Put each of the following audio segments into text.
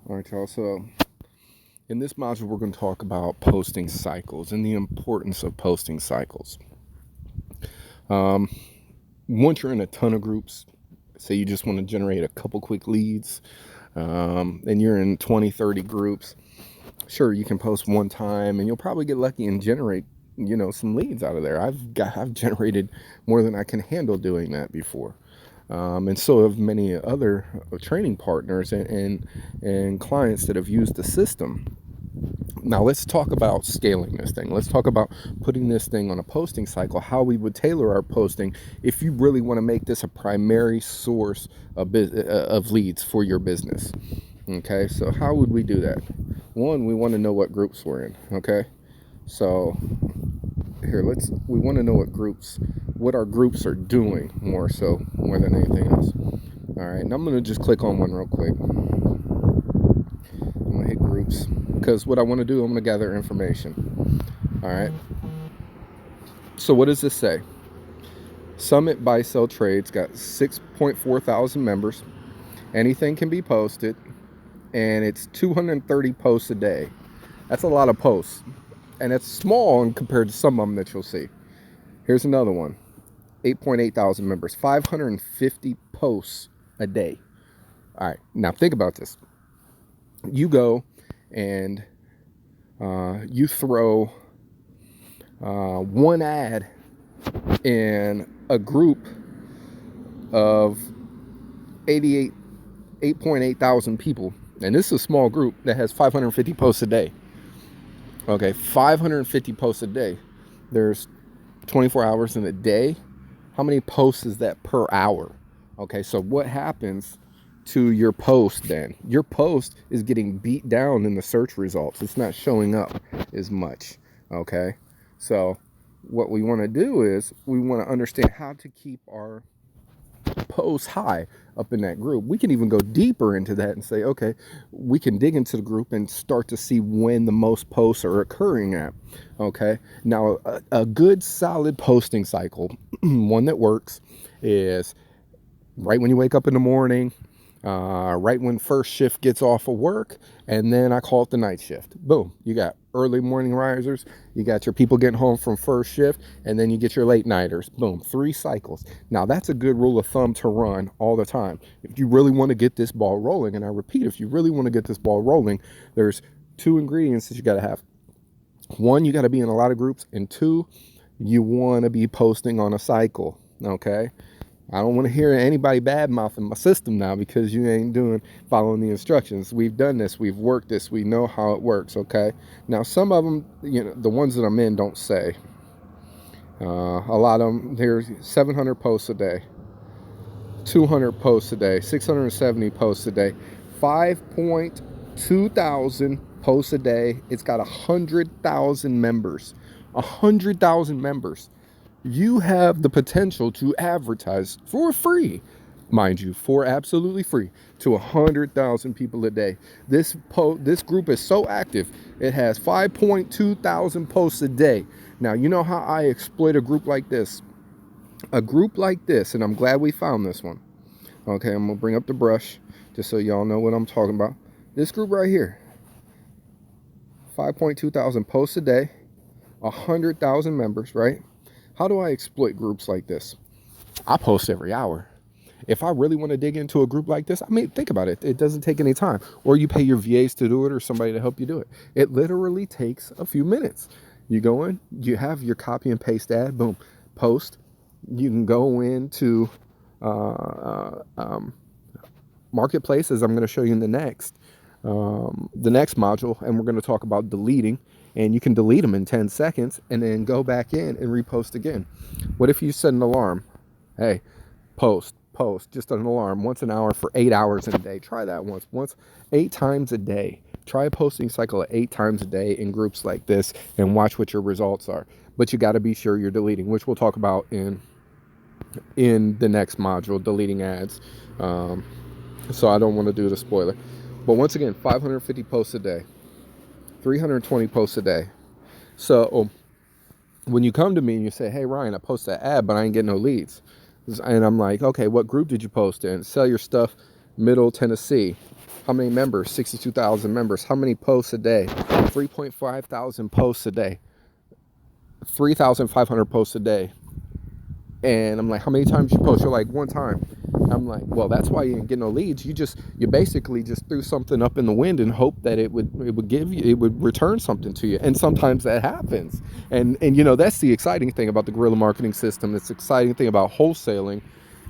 All right, y'all. So in this module, we're going to talk about posting cycles and the importance of posting cycles. Once you're in a ton of groups, say you just want to generate a couple quick leads, and you're in 20, 30 groups, sure, you can post one time and you'll probably get lucky and generate, some leads out of there. I've generated more than I can handle doing that before. And so have many other training partners and clients that have used the system. Now let's talk about scaling this thing. Let's talk about putting this thing on a posting cycle, how we would tailor our posting if you really want to make this a primary source of leads for your business. Okay, so how would we do that? One, we want to know what groups we're in. Okay, so we want to know what our groups are doing more than anything else. All right, and I'm going to just click on one real quick. I'm going to hit groups because what I want to do, I'm going to gather information. All right, so what does this say? Summit Buy Sell Trades got 6.4 thousand members. Anything can be posted, and it's 230 posts a day. That's a lot of posts, and it's small compared to some of them that you'll see. Here's another one. 8.8 thousand members, 550 posts a day. All right, now think about this. You go and you throw one ad in a group of 8.8 thousand people, and this is a small group that has 550 posts a day. Okay, 550 posts a day. There's 24 hours in a day. How many posts is that per hour? Okay, so what happens to your post then? Your post is getting beat down in the search results. It's not showing up as much. Okay, so what we want to do is we want to understand how to keep our posts high up in that group. We can even go deeper into that and say, okay, we can dig into the group and start to see when the most posts are occurring at. Okay, now a good solid posting cycle, one that works, is right when you wake up in the morning, right when first shift gets off of work, and then I call it the night shift. Boom, you got early morning risers, you got your people getting home from first shift, and then you get your late nighters. Boom, 3 cycles. Now that's a good rule of thumb to run all the time. If you really want to get this ball rolling, and I repeat, if you really want to get this ball rolling, there's 2 ingredients that you got to have. 1, you got to be in a lot of groups, and 2, you want to be posting on a cycle. Okay, I don't want to hear anybody bad mouthing my system now because you ain't following the instructions. We've done this, we've worked this, we know how it works. Okay, now some of them, the ones that I'm in don't say. A lot of them, there's 700 posts a day, 200 posts a day, 670 posts a day, 5.2 thousand posts a day. It's got 100,000 members. 100,000 members. You have the potential to advertise for free, mind you, for absolutely free, to 100,000 people a day. This group is so active, it has 5.2 thousand posts a day. Now, you know how I exploit a group like this? A group like this, and I'm glad we found this one. Okay, I'm gonna bring up the brush just so y'all know what I'm talking about. This group right here, 5.2 thousand posts a day, 100,000 members, right? How do I exploit groups like this? I post every hour. If I really want to dig into a group like this, I mean, think about it. It doesn't take any time. Or you pay your VAs to do it or somebody to help you do it. It literally takes a few minutes. You go in, you have your copy and paste ad, boom, post. You can go into Marketplace, as I'm going to show you in the next module, and we're going to talk about deleting. And you can delete them in 10 seconds and then go back in and repost again. What if you set an alarm? Hey, post, just an alarm once an hour for 8 hours in a day. Try that once 8 times a day. Try a posting cycle of 8 times a day in groups like this and watch what your results are. But you got to be sure you're deleting, which we'll talk about in the next module, deleting ads. So I don't want to do the spoiler. But once again, 550 posts a day. 320 posts a day. So when you come to me and you say, hey, Ryan, I posted an ad, but I ain't getting no leads. And I'm like, okay, what group did you post in? Sell Your Stuff, Middle Tennessee. How many members? 62,000 members. How many posts a day? 3.5 thousand posts a day. 3,500 posts a day. And I'm like, how many times you post? You're like, one time. I'm like, well, that's why you didn't get no leads. You basically just threw something up in the wind and hope that it would return something to you. And sometimes that happens. And you know, that's the exciting thing about the guerrilla marketing system. It's exciting thing about wholesaling,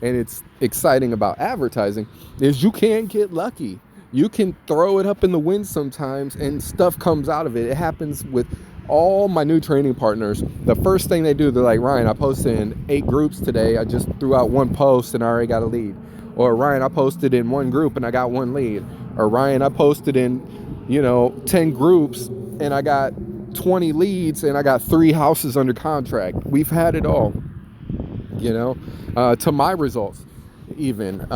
and it's exciting about advertising is you can get lucky. You can throw it up in the wind sometimes and stuff comes out of it. It happens with all my new training partners. The first thing they do, they're like, Ryan, I posted in 8 groups today. I just threw out 1 post and I already got a lead. Or Ryan, I posted in 1 group and I got 1 lead. Or Ryan, I posted in, 10 groups and I got 20 leads and I got 3 houses under contract. We've had it all, to my results even.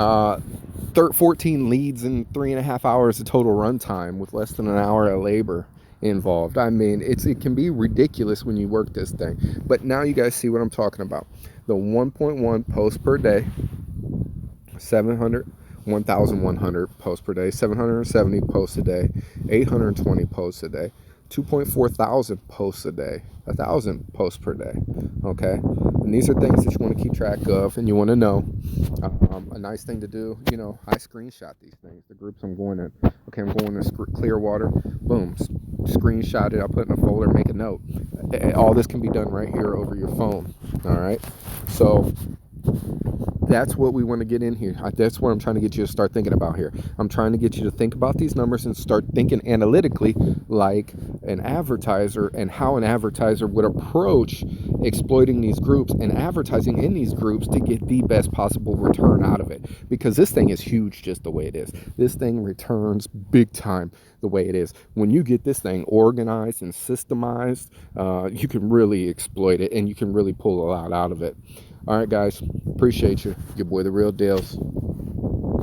14 leads in 3.5 hours of total runtime with less than an hour of labor involved. I mean, it can be ridiculous when you work this thing. But now you guys see what I'm talking about. The 1.1 posts per day, 1,100 posts per day, 770 posts a day, 820 posts a day, 2.4 thousand posts a day, 1,000 posts per day. Okay, and these are things that you want to keep track of and you want to know. A nice thing to do, I screenshot these things. The groups I'm going in. Okay, I'm going to Clearwater. Boom, screenshot it. I'll put it in a folder, make a note. All this can be done right here over your phone. All right, so that's what we want to get in here. That's what I'm trying to get you to start thinking about here. I'm trying to get you to think about these numbers and start thinking analytically like an advertiser, and how an advertiser would approach exploiting these groups and advertising in these groups to get the best possible return out of it. Because this thing is huge just the way it is. This thing returns big time the way it is. When you get this thing organized and systemized, you can really exploit it and you can really pull a lot out of it. All right, guys, appreciate you. Your boy, The Real Deals.